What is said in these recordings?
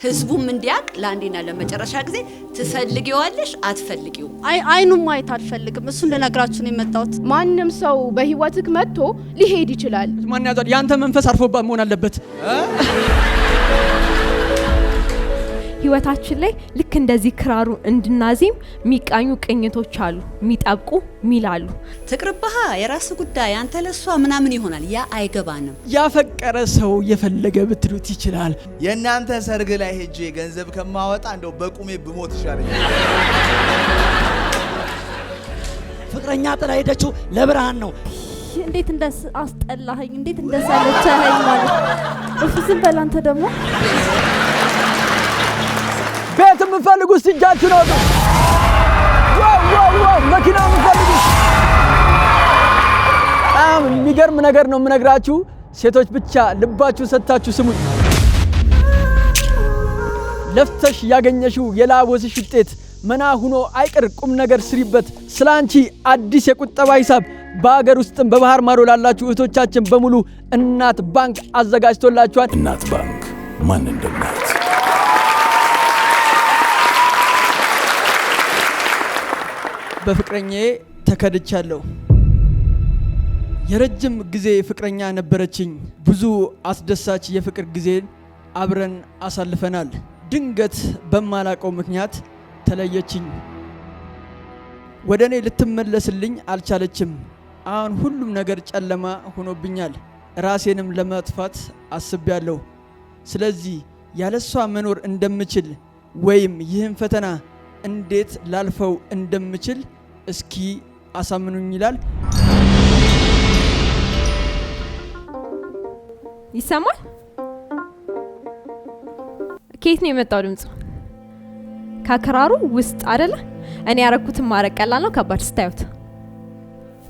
ህዝቡም እንዲያቅ ለአንዴና ለመጨረሻ ጊዜ ትፈልጊዋለሽ አትፈልጊው? አይኑም ማየት አልፈልግም። እሱን ልነግራችሁ ነው የመጣሁት። ማንም ሰው በህይወትክ መጥቶ ሊሄድ ይችላል። ማን ያዛል? ያንተ መንፈስ አርፎባት መሆን አለበት። ህይወታችን ላይ ልክ እንደዚህ ክራሩ እንድናዚም ሚቃኙ ቅኝቶች አሉ፣ ሚጣብቁ ሚላሉ። ትቅርብሃ የራስ ጉዳይ አንተ ለሷ ምናምን ይሆናል። ያ አይገባንም። ያፈቀረ ሰው የፈለገ ብትሉት ይችላል። የእናንተ ሰርግ ላይ ሄጄ ገንዘብ ከማወጣ እንደው በቁሜ ብሞት ይሻለኛል። ፍቅረኛ ጥላ ሄደችው ለብርሃን ነው። እንዴት እንደስ አስጠላኸኝ፣ እንዴት እንደሰለቸኸኝ ማለት እሱ። ዝም በል አንተ ደግሞ። ቤት የምፈልጉ እስቲ እጃችሁን አውጡ። ዋው መኪና የምፈልጉ። የሚገርም ነገር ነው የምነግራችሁ። ሴቶች ብቻ ልባችሁ ሰጥታችሁ ስሙኝ። ለፍተሽ ያገኘሽው የላቦስሽ ውጤት መና ሁኖ አይቀር። ቁም ነገር ስሪበት። ስላንቺ አዲስ የቁጠባ ሂሳብ በአገር ውስጥም በባህር ማዶ ላላችሁ እህቶቻችን በሙሉ እናት ባንክ አዘጋጅቶላችኋል። እናት ባንክ ማን እንደናት። በፍቅረኛዬ ተከድቻለሁ። የረጅም ጊዜ ፍቅረኛ ነበረችኝ። ብዙ አስደሳች የፍቅር ጊዜ አብረን አሳልፈናል። ድንገት በማላቀው ምክንያት ተለየችኝ። ወደ እኔ ልትመለስልኝ አልቻለችም። አሁን ሁሉም ነገር ጨለማ ሆኖብኛል። ራሴንም ለማጥፋት አስቤያለሁ። ስለዚህ ያለሷ መኖር እንደምችል ወይም ይህን ፈተና እንዴት ላልፈው እንደምችል እስኪ አሳምኑኝ ይላል። ይሰማል? ከየት ነው የመጣው ድምጹ? ከክራሩ ውስጥ አይደለ? እኔ ያረኩትን ማረቅ ቀላል ነው ከባድ ስታዩት?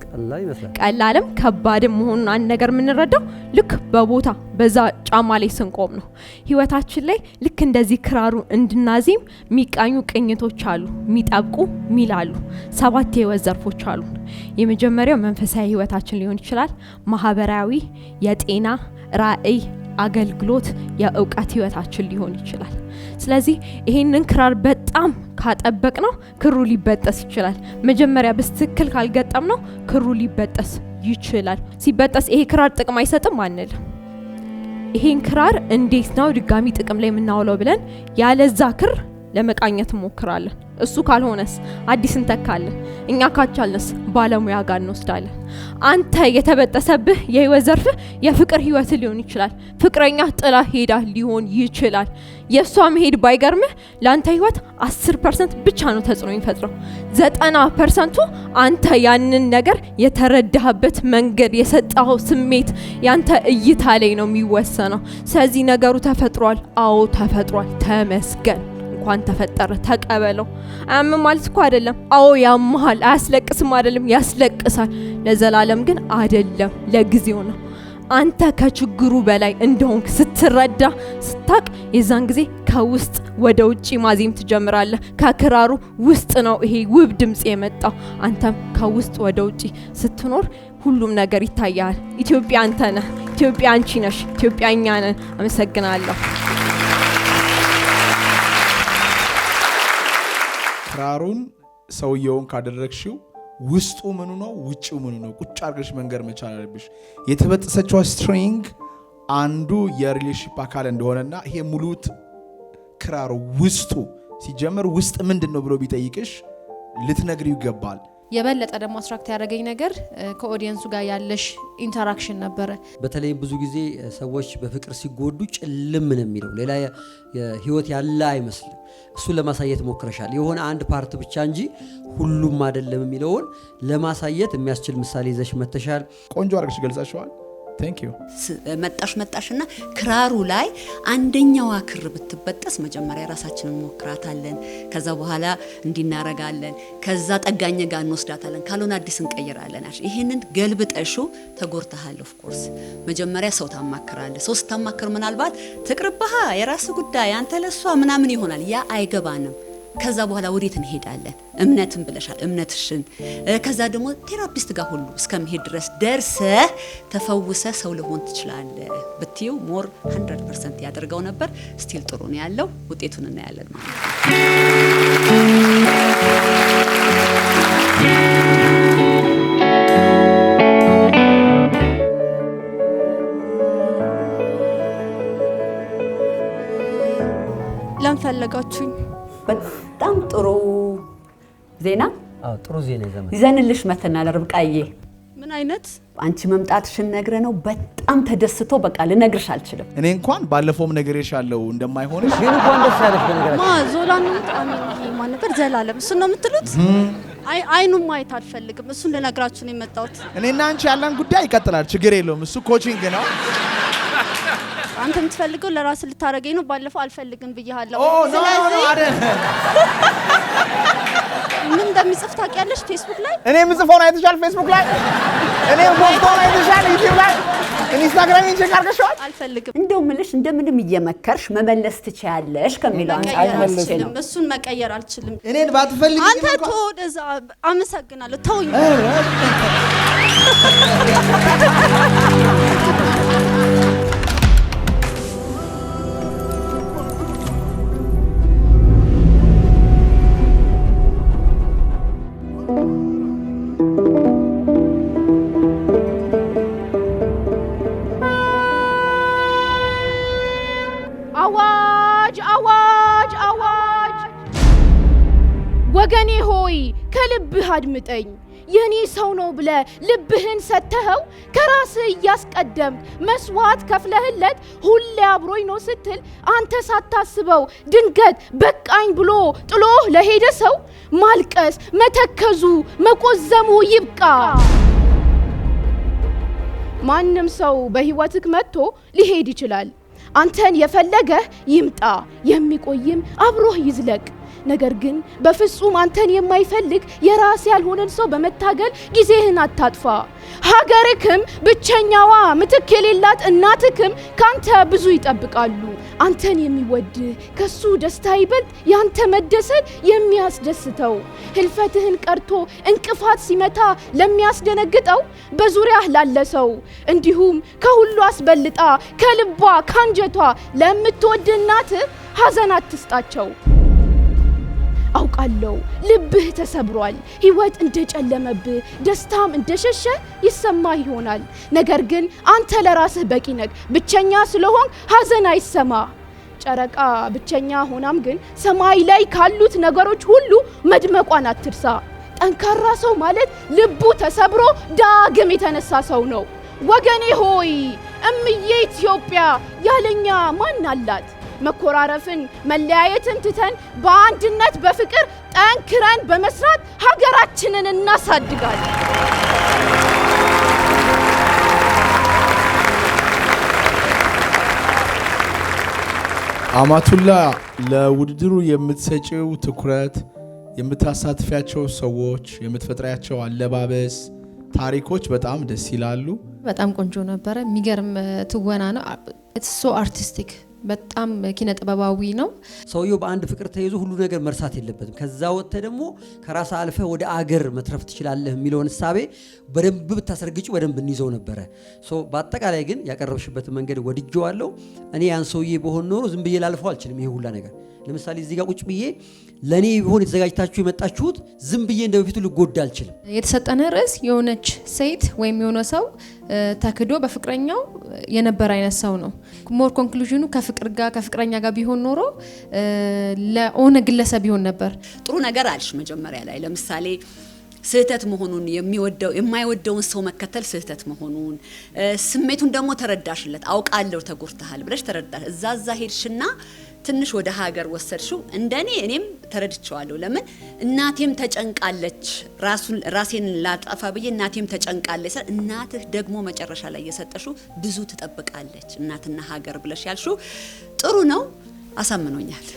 ቀላል ይመስላል። ቀላልም ከባድም መሆኑን አንድ ነገር የምንረዳው ልክ በቦታ በዛ ጫማ ላይ ስንቆም ነው። ህይወታችን ላይ ልክ እንደዚህ ክራሩ እንድናዚም ሚቃኙ ቅኝቶች አሉ፣ ሚጣብቁ ሚላሉ። 7 የህይወት ዘርፎች አሉ። የመጀመሪያው መንፈሳዊ ህይወታችን ሊሆን ይችላል፣ ማህበራዊ፣ የጤና፣ ራዕይ፣ አገልግሎት፣ የእውቀት ህይወታችን ሊሆን ይችላል። ስለዚህ ይሄንን ክራር በጣም ካጠበቅ ነው ክሩ ሊበጠስ ይችላል። መጀመሪያ በትክክል ካልገጠም ነው ክሩ ሊበጠስ ይችላል። ሲበጠስ ይሄ ክራር ጥቅም አይሰጥም አንልም። ይሄን ክራር እንዴት ነው ድጋሚ ጥቅም ላይ የምናውለው ብለን ያለዛ ክር ለመቃኘት እንሞክራለን። እሱ ካልሆነስ አዲስ እንተካለን። እኛ ካቻልንስ ባለሙያ ጋር እንወስዳለን። አንተ የተበጠሰብህ የህይወት ዘርፍ የፍቅር ህይወት ሊሆን ይችላል። ፍቅረኛ ጥላ ሄዳ ሊሆን ይችላል። የሷ መሄድ ባይገርምህ ላንተ ህይወት 10% ብቻ ነው ተጽዕኖ የሚፈጥረው። 90% አንተ ያንን ነገር የተረዳህበት መንገድ፣ የሰጣው ስሜት፣ ያንተ እይታ ላይ ነው የሚወሰነው። ስለዚህ ነገሩ ተፈጥሯል። አዎ ተፈጥሯል። ተመስገን። እንኳን ተፈጠረ ተቀበለው። አያምም ማለት እኮ አይደለም። አዎ ያምሃል። አያስለቅስም አይደለም፣ ያስለቅሳል። ለዘላለም ግን አይደለም፣ ለጊዜው ነው። አንተ ከችግሩ በላይ እንደሆንክ ስትረዳ ስታቅ የዛን ጊዜ ከውስጥ ወደ ውጪ ማዜም ትጀምራለህ። ከክራሩ ውስጥ ነው ይሄ ውብ ድምጽ የመጣው። አንተም ከውስጥ ወደ ውጪ ስትኖር ሁሉም ነገር ይታያል። ኢትዮጵያ አንተ ነህ። ኢትዮጵያ አንቺ ነሽ። ኢትዮጵያ እኛ ነን። አመሰግናለሁ። ክራሩን ሰውየውን ካደረግሽው ውስጡ ምኑ ነው ውጪው ምኑ ነው ቁጭ አድርገሽ መንገር መቻል አለብሽ። የተበጠሰችው ስትሪንግ አንዱ የሪሌሽንሺፕ አካል እንደሆነና ይሄ ሙሉት ክራሩ ውስጡ ሲጀመር ውስጥ ምንድነው ብሎ ቢጠይቅሽ ልትነግሪው ይገባል። የበለጠ ደግሞ አትራክት ያደረገኝ ነገር ከኦዲየንሱ ጋር ያለሽ ኢንተራክሽን ነበረ። በተለይ ብዙ ጊዜ ሰዎች በፍቅር ሲጎዱ ጭልም ነው የሚለው፣ ሌላ ህይወት ያለ አይመስልም። እሱ ለማሳየት ሞክረሻል። የሆነ አንድ ፓርት ብቻ እንጂ ሁሉም አይደለም የሚለውን ለማሳየት የሚያስችል ምሳሌ ይዘሽ መተሻል። ቆንጆ አድርገሽ ገልጸሽዋል። ቴንክ ዩ። መጣሽና ክራሩ ላይ አንደኛዋ ክር ብትበጠስ መጀመሪያ ራሳችንን ሞክራታለን። ከዛ በኋላ እንዲናረጋለን። ከዛ ጠጋኝ ጋር እንወስዳታለን። ካልሆነ አዲስ እንቀይራለን። ይሄንን ገልብጠሹ ተጎርተሃል። ኦፍ ኮርስ መጀመሪያ ሰው ታማክራለህ። ሰው ስታማክር ምናልባት ትቅርብሃ የራስ ጉዳይ አንተ ለሷ ምናምን ይሆናል። ያ አይገባንም። ከዛ በኋላ ወዴት እንሄዳለን? እምነትን ብለሻል፣ እምነትሽን ከዛ ደግሞ ቴራፒስት ጋር ሁሉ እስከመሄድ ድረስ ደርሰህ ተፈውሰህ ሰው ልሆን ትችላለህ ብትዩ ሞር 100% ያደርገው ነበር። ስቲል ጥሩ ነው ያለው፣ ውጤቱን እናያለን ማለት ነው። ለምፈለጋችሁኝ በጣም ጥሩ ዜና ጥሩ ዜና ይዘንልሽ መተናል ርብቃዬ። ምን አይነት አንቺ መምጣትሽን ነግረ ነው በጣም ተደስቶ በቃ ልነግርሽ አልችልም። እኔ እንኳን ባለፈውም ነግሬሻለሁ እንደማይሆንሽ ግን እንኳን ደስ ያለሽ በነገራችን ማ ዞላን ማን ነበር ዘላለም እሱን ነው የምትሉት? አይኑን ማየት አልፈልግም። እሱን ልነግራችሁ ነው የመጣሁት። እኔና አንቺ ያለን ጉዳይ ይቀጥላል፣ ችግር የለውም። እሱ ኮቺንግ ነው። አንተ የምትፈልገው ለራስ ልታረገኝ ነው። ባለፈው አልፈልግም ብያለሁ። ስለዚህ ምን እንደሚጽፍ ታውቂያለሽ? ፌስቡክ ላይ እኔ የምጽፈውን አይተሻል? ፌስቡክ ላይ እኔ ፖስቶውን አይተሻል? ዩቲዩብ ላይ ኢንስታግራም ቼክ አድርገሽዋል? አልፈልግም። እንደው ምልሽ እንደምንም እየመከርሽ መመለስ ትችያለሽ ከሚለው አንፃር ነው። እሱን መቀየር አልችልም። እኔን ባትፈልጊ አንተ ወደዛ አመሰግናለሁ። ተውኝ። አዋጅ አዋጅ አዋጅ! ወገኔ ሆይ ከልብህ አድምጠኝ። የኔ ሰው ነው ብለ ልብህን ሰተኸው ከራስህ እያስቀደምክ መስዋዕት ከፍለህለት ሁሌ አብሮኝ ነው ስትል አንተ ሳታስበው ድንገት በቃኝ ብሎ ጥሎህ ለሄደ ሰው ማልቀስ፣ መተከዙ፣ መቆዘሙ ይብቃ። ማንም ሰው በህይወትክ መጥቶ ሊሄድ ይችላል። አንተን የፈለገህ ይምጣ፣ የሚቆይም አብሮህ ይዝለቅ። ነገር ግን በፍጹም አንተን የማይፈልግ የራስ ያልሆነን ሰው በመታገል ጊዜህን አታጥፋ። ሀገርክም ብቸኛዋ ምትክ የሌላት እናትክም ካንተ ብዙ ይጠብቃሉ። አንተን የሚወድህ ከሱ ደስታ ይበልጥ ያንተ መደሰት የሚያስደስተው። ህልፈትህን ቀርቶ እንቅፋት ሲመታ ለሚያስደነግጠው በዙሪያህ ላለ ሰው እንዲሁም ከሁሉ አስበልጣ ከልቧ ካንጀቷ ለምትወድ እናትህ ሐዘን አትስጣቸው። አውቃለሁ ልብህ ተሰብሯል። ህይወት እንደጨለመብህ ደስታም እንደሸሸ ይሰማህ ይሆናል። ነገር ግን አንተ ለራስህ በቂ ነህ። ብቸኛ ስለሆን ሐዘን አይሰማ። ጨረቃ ብቸኛ ሆናም ግን ሰማይ ላይ ካሉት ነገሮች ሁሉ መድመቋን አትርሳ። ጠንካራ ሰው ማለት ልቡ ተሰብሮ ዳግም የተነሳ ሰው ነው። ወገኔ ሆይ እምዬ ኢትዮጵያ ያለኛ ማን አላት? መኮራረፍን መለያየትን ትተን በአንድነት በፍቅር ጠንክረን በመስራት ሀገራችንን እናሳድጋለን። አማቱላ ለውድድሩ የምትሰጪው ትኩረት፣ የምታሳትፊያቸው ሰዎች፣ የምትፈጥሪያቸው አለባበስ ታሪኮች በጣም ደስ ይላሉ። በጣም ቆንጆ ነበረ። የሚገርም ትወና ነው። ኢትስ ሶ አርቲስቲክ በጣም ኪነ ጥበባዊ ነው። ሰውየው በአንድ ፍቅር ተይዞ ሁሉ ነገር መርሳት የለበትም። ከዛ ወጥተህ ደግሞ ከራስ አልፈ ወደ አገር መትረፍ ትችላለህ የሚለውን እሳቤ በደንብ ብታሰርግጪ በደንብ እንይዘው ነበረ። በአጠቃላይ ግን ያቀረብሽበት መንገድ ወድጄዋለሁ። እኔ ያን ሰውዬ በሆን ኖሮ ዝም ብዬ ላልፈው አልችልም። ይሄ ሁላ ነገር ለምሳሌ እዚህ ጋር ቁጭ ብዬ ለኔ ቢሆን የተዘጋጅታችሁ የመጣችሁት ዝም ብዬ እንደበፊቱ ልጎዳ አልችልም። የተሰጠነ ርዕስ የሆነች ሴት ወይም የሆነ ሰው ተክዶ በፍቅረኛው የነበረ አይነት ሰው ነው። ሞር ኮንክሉዥኑ ከፍቅረኛ ጋር ቢሆን ኖሮ ለሆነ ግለሰብ ቢሆን ነበር። ጥሩ ነገር አልሽ መጀመሪያ ላይ ለምሳሌ ስህተት መሆኑን የማይወደውን ሰው መከተል ስህተት መሆኑን ስሜቱን ደግሞ ተረዳሽለት። አውቃለሁ ተጎድተሃል ብለሽ ተረዳሽ። እዛ ሄድሽና ትንሽ ወደ ሀገር ወሰድሽው። እንደኔ እኔም ተረድቼዋለሁ። ለምን እናቴም ተጨንቃለች፣ ራሴን ላጠፋ ብዬ እናቴም ተጨንቃለች። እናትህ ደግሞ መጨረሻ ላይ የሰጠሽው ብዙ ትጠብቃለች። እናትና ሀገር ብለሽ ያልሽው ጥሩ ነው፣ አሳምኖኛል።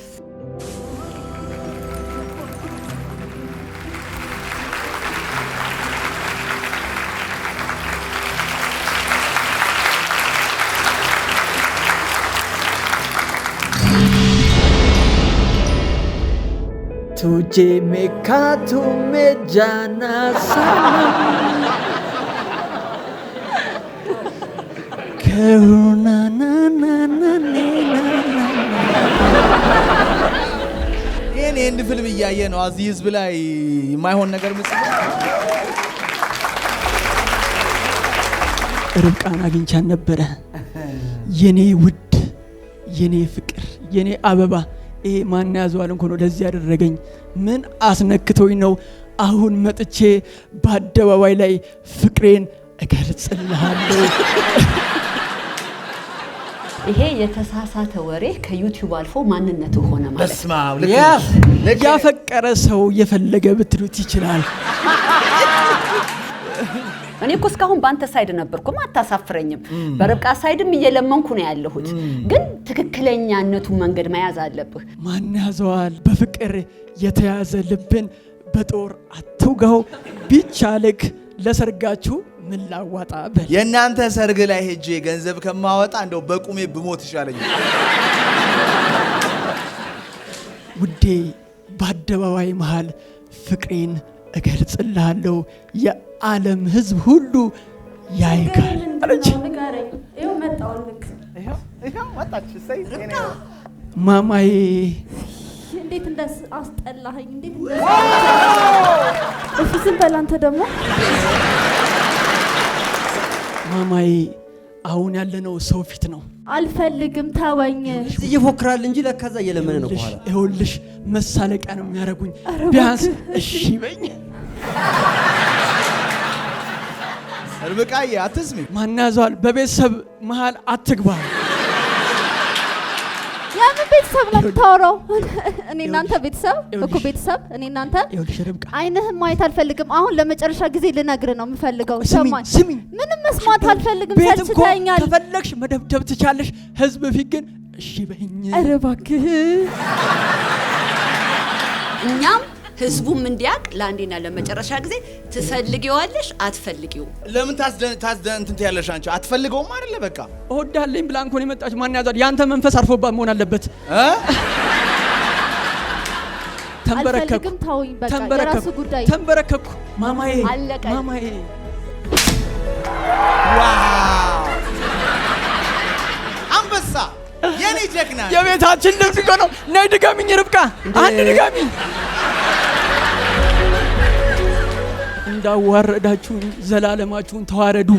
tuje mekatu mejana sana karuna na na na na ይሄን እንድ ፊልም እያየ ነው እዚህ ህዝብ ላይ የማይሆን ነገር መስሎ ርብቃን አግኝቻን ነበረ። የኔ ውድ የኔ ፍቅር የኔ አበባ ይሄ ማን ያዘዋል እንኳን ወደዚህ ያደረገኝ ምን አስነክቶኝ ነው? አሁን መጥቼ በአደባባይ ላይ ፍቅሬን እገልጽልሃለሁ። ይሄ የተሳሳተ ወሬ ከዩቲዩብ አልፎ ማንነቱ ሆነ ማለት በስማ ልክ ያፈቀረ ሰው የፈለገ ብትሉት ይችላል። እኔ እኮ እስካሁን ባንተ ሳይድ ነበርኩ አታሳፍረኝም። በርብቃ ሳይድም እየለመንኩ ነው ያለሁት። ግን ትክክለኛነቱ መንገድ መያዝ አለብህ። ማን ያዘዋል? በፍቅር የተያዘ ልብን በጦር አትውጋው። ቢቻልክ ለሰርጋችሁ ምን ላዋጣ በል። የእናንተ ሰርግ ላይ ሄጄ ገንዘብ ከማወጣ እንደው በቁሜ ብሞት ይሻለኛል። ውዴ በአደባባይ መሃል ፍቅሬን እገልጽልሃለሁ። የዓለም ሕዝብ ሁሉ ያይካል አለች። ማማዬ እንዴት እንደስ አስጠላኸኝ! እንዴት እንደስ እሺ፣ ዝም በል አንተ ደግሞ። ማማዬ አሁን ያለነው ሰው ፊት ነው። አልፈልግም፣ ተወኝ። ይፎክራል እንጂ ለካዛ እየለመነ ነው። በኋላ ይኸውልሽ መሳለቂያ ነው የሚያደርጉኝ። ቢያንስ እሺ በኝ። ርብቃዬ አትስሚ። ማን ያዘዋል? በቤተሰብ መሃል አትግባ። ያምን ቤተሰብ ነው የምታወራው? እኔ እናንተ ቤተሰብ እኮ ቤተሰብ እኔ እናንተ። ይኸውልሽ ርብቃ አይንህም ማየት አልፈልግም። አሁን ለመጨረሻ ጊዜ ልነግርህ ነው የምፈልገው። ሰማኝ። ስሚኝ፣ ምንም መስማት አልፈልግም። ቤት እኮ ሰልችተኛል። ከፈለግሽ መደብደብ ትቻለሽ። ህዝብ ፊት ግን እሺ በይኝ። ኧረ እባክህ። እኛም ህዝቡም እንዲያቅ ለአንዴና ለመጨረሻ ጊዜ ትፈልጊዋለሽ አትፈልጊው? ለምን እንትን ትያለሽ አንቺ? አትፈልገውም አይደለ? በቃ እወዳለኝ ብላ እንኳን የመጣች ማን ያዛል? ያንተ መንፈስ አርፎባት መሆን አለበት። ተንበረከኩ፣ አልፈልግም፣ ተውኝ። በቃ የራሱ ጉዳይ። ተንበረከኩ። ማማዬ አለቀ። ማማዬ ዋው! አንበሳ የኔ ጀግና የቤታችን ልብስ እኮ ነው። ነይ ድጋሚኝ ርብቃ፣ አንድ ድጋሚኝ። እንዳዋረዳችሁን ዘላለማችሁን ተዋረዱ።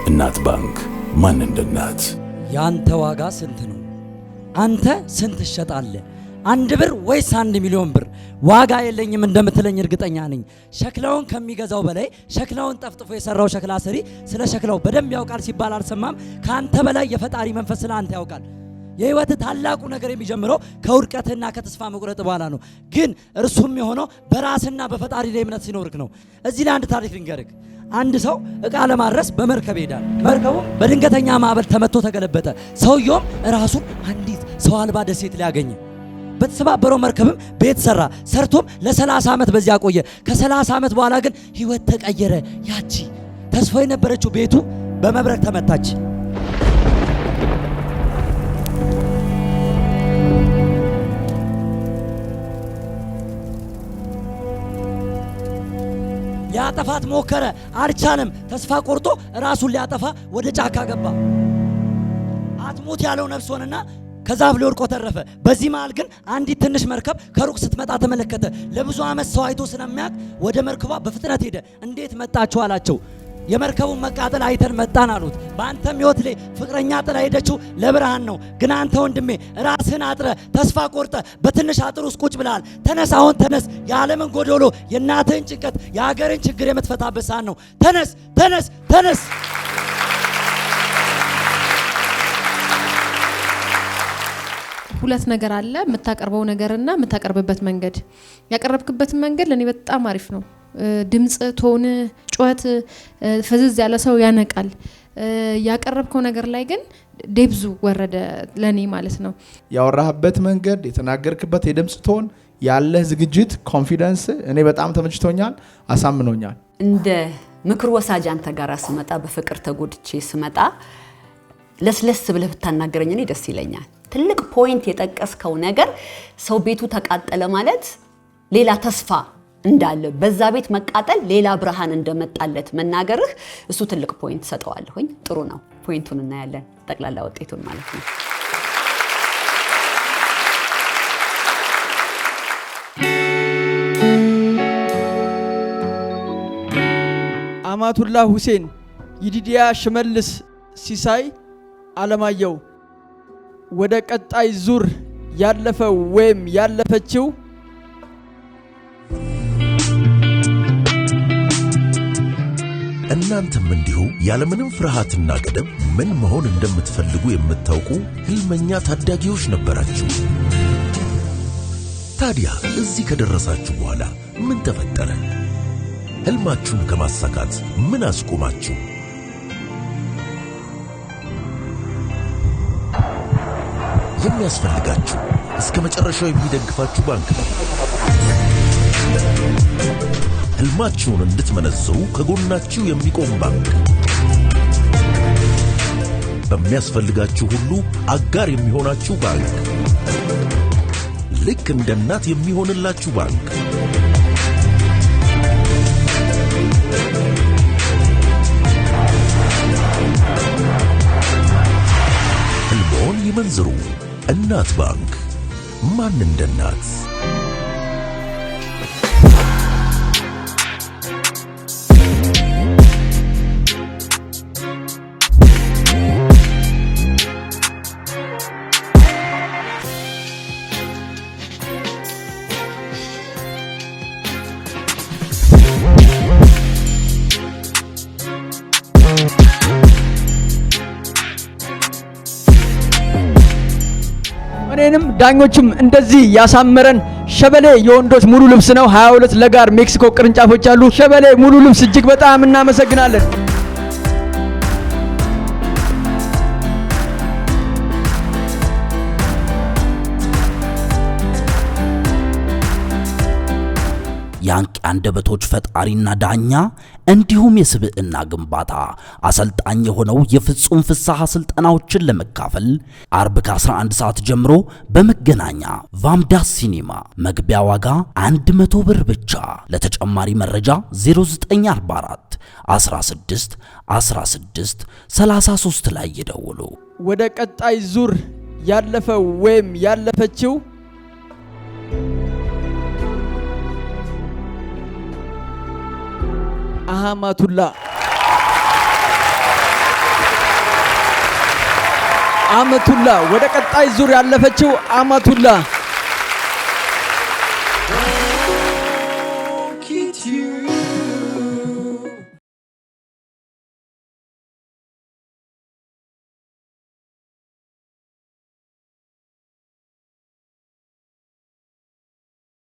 እናት ባንክ ማን እንደ እናት። ያንተ ዋጋ ስንት ነው? አንተ ስንት ትሸጣለህ? 1 ብር ወይስ 1 ሚሊዮን ብር? ዋጋ የለኝም እንደምትለኝ እርግጠኛ ነኝ። ሸክላውን ከሚገዛው በላይ ሸክላውን ጠፍጥፎ የሰራው ሸክላ ሰሪ ስለ ሸክላው በደንብ ያውቃል ሲባል አልሰማም? ካንተ በላይ የፈጣሪ መንፈስ ስለ አንተ ያውቃል። የህይወት ታላቁ ነገር የሚጀምረው ከውድቀትና ከተስፋ መቁረጥ በኋላ ነው። ግን እርሱም የሆነው በራስና በፈጣሪ ላይ እምነት ሲኖርክ ነው። እዚህ ላይ አንድ ታሪክ ልንገርክ። አንድ ሰው እቃ ለማድረስ በመርከብ ይሄዳል። መርከቡ በድንገተኛ ማዕበል ተመቶ ተገለበጠ። ሰውየውም ራሱን አንዲት ሰው አልባ ደሴት ላይ አገኘ። በተሰባበረው መርከብም ቤት ሰራ። ሰርቶም ለ30 ዓመት በዚያ ቆየ። ከ30 ዓመት በኋላ ግን ህይወት ተቀየረ። ያቺ ተስፋ የነበረችው ቤቱ በመብረቅ ተመታች። ሊያጠፋት ሞከረ፣ አልቻለም። ተስፋ ቆርጦ ራሱን ሊያጠፋ ወደ ጫካ ገባ። አትሙት ያለው ነፍስ ሆነና ከዛፍ ላይ ወድቆ ተረፈ። በዚህ መሃል ግን አንዲት ትንሽ መርከብ ከሩቅ ስትመጣ ተመለከተ። ለብዙ ዓመት ሰው አይቶ ስለሚያውቅ ወደ መርከቧ በፍጥነት ሄደ። እንዴት መጣችሁ አላቸው። የመርከቡን መቃጠል አይተን መጣን አሉት። በአንተም ህይወት ላይ ፍቅረኛ ጥላ ሄደችው ለብርሃን ነው። ግን አንተ ወንድሜ ራስህን አጥረ ተስፋ ቆርጠ በትንሽ አጥር ውስጥ ቁጭ ብለሃል። ተነስ፣ አሁን ተነስ። የዓለምን ጎዶሎ፣ የእናትህን ጭንቀት፣ የሀገርን ችግር የምትፈታበት ሰዓት ነው። ተነስ፣ ተነስ፣ ተነስ። ሁለት ነገር አለ፣ የምታቀርበው ነገርና የምታቀርብበት መንገድ። ያቀረብክበት መንገድ ለኔ በጣም አሪፍ ነው። ድምጽ፣ ቶን፣ ጩኸት ፈዝዝ ያለ ሰው ያነቃል። ያቀረብከው ነገር ላይ ግን ዴብዙ ወረደ ለኔ ማለት ነው። ያወራህበት መንገድ፣ የተናገርክበት የድምጽ ቶን፣ ያለህ ዝግጅት፣ ኮንፊደንስ እኔ በጣም ተመችቶኛል፣ አሳምኖኛል። እንደ ምክር ወሳጅ አንተ ጋር ስመጣ በፍቅር ተጎድቼ ስመጣ ለስለስ ብለህ ብታናገረኝ እኔ ደስ ይለኛል። ትልቅ ፖይንት የጠቀስከው ነገር ሰው ቤቱ ተቃጠለ ማለት ሌላ ተስፋ እንዳለ በዛ ቤት መቃጠል ሌላ ብርሃን እንደመጣለት መናገርህ እሱ ትልቅ ፖይንት ሰጠዋለሁኝ። ጥሩ ነው። ፖይንቱን እናያለን ጠቅላላ ውጤቱን ማለት ነው። አማቱላህ ሁሴን፣ ይዲዲያ ሽመልስ፣ ሲሳይ አለማየሁ ወደ ቀጣይ ዙር ያለፈው ወይም ያለፈችው እናንተም እንዲሁ ያለምንም ፍርሃትና ገደብ ምን መሆን እንደምትፈልጉ የምታውቁ ህልመኛ ታዳጊዎች ነበራችሁ። ታዲያ እዚህ ከደረሳችሁ በኋላ ምን ተፈጠረ? ህልማችሁን ከማሳካት ምን አስቆማችሁ? የሚያስፈልጋችሁ እስከ መጨረሻው የሚደግፋችሁ ባንክ ነው። ህልማችሁን እንድትመነዝሩ ከጎናችሁ የሚቆም ባንክ፣ በሚያስፈልጋችሁ ሁሉ አጋር የሚሆናችሁ ባንክ፣ ልክ እንደ እናት የሚሆንላችሁ ባንክ። ህልሞን ይመንዝሩ። እናት ባንክ። ማን እንደ እናት? እኔንም ዳኞችም እንደዚህ ያሳመረን ሸበሌ የወንዶች ሙሉ ልብስ ነው። 22 ለጋር ሜክሲኮ ቅርንጫፎች አሉ። ሸበሌ ሙሉ ልብስ እጅግ በጣም እናመሰግናለን። የአንቂ አንደበቶች ፈጣሪና ዳኛ እንዲሁም የስብዕና ግንባታ አሰልጣኝ የሆነው የፍጹም ፍስሐ ስልጠናዎችን ለመካፈል አርብ ከ11 ሰዓት ጀምሮ በመገናኛ ቫምዳስ ሲኒማ መግቢያ ዋጋ 100 ብር ብቻ። ለተጨማሪ መረጃ 0944 16 16 33 ላይ ይደውሉ። ወደ ቀጣይ ዙር ያለፈው ወይም ያለፈችው አመቱላ ወደ ቀጣይ ዙር ያለፈችው አመቱላ